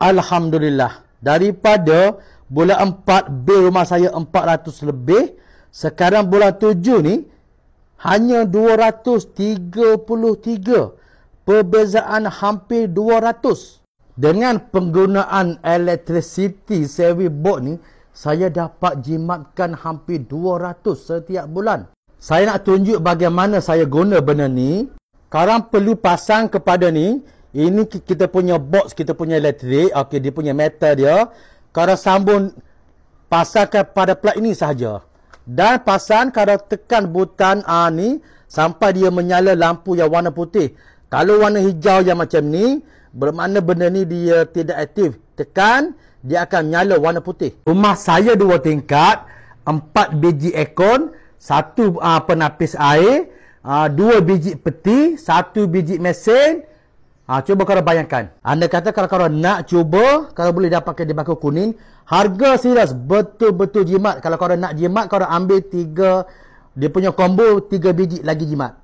Alhamdulillah. Daripada bulan 4 bil rumah saya 400 lebih, sekarang bulan 7 ni hanya 233. Perbezaan hampir 200. Dengan penggunaan electricity saving board ni, saya dapat jimatkan hampir 200 setiap bulan. Saya nak tunjuk bagaimana saya guna benda ni. Korang perlu pasang kepada ni. Ini kita punya box, kita punya elektrik. Okey, dia punya metal dia. Korang sambung, pasangkan pada plug ini sahaja. Dan pasang, kalau tekan butang ni, sampai dia menyala lampu yang warna putih. Kalau warna hijau yang macam ni, bermakna benda ni dia tidak aktif. Tekan, dia akan nyala warna putih. Rumah saya 2 tingkat, 4 biji aircon, 1 penapis air, 2 biji peti, 1 biji mesin. Cuba korang bayangkan. Anda kata kalau korang nak cuba, kalau boleh dapatkan di Bako Kuning, harga serius, betul-betul jimat. Kalau korang nak jimat, korang ambil 3, dia punya combo 3 biji lagi jimat.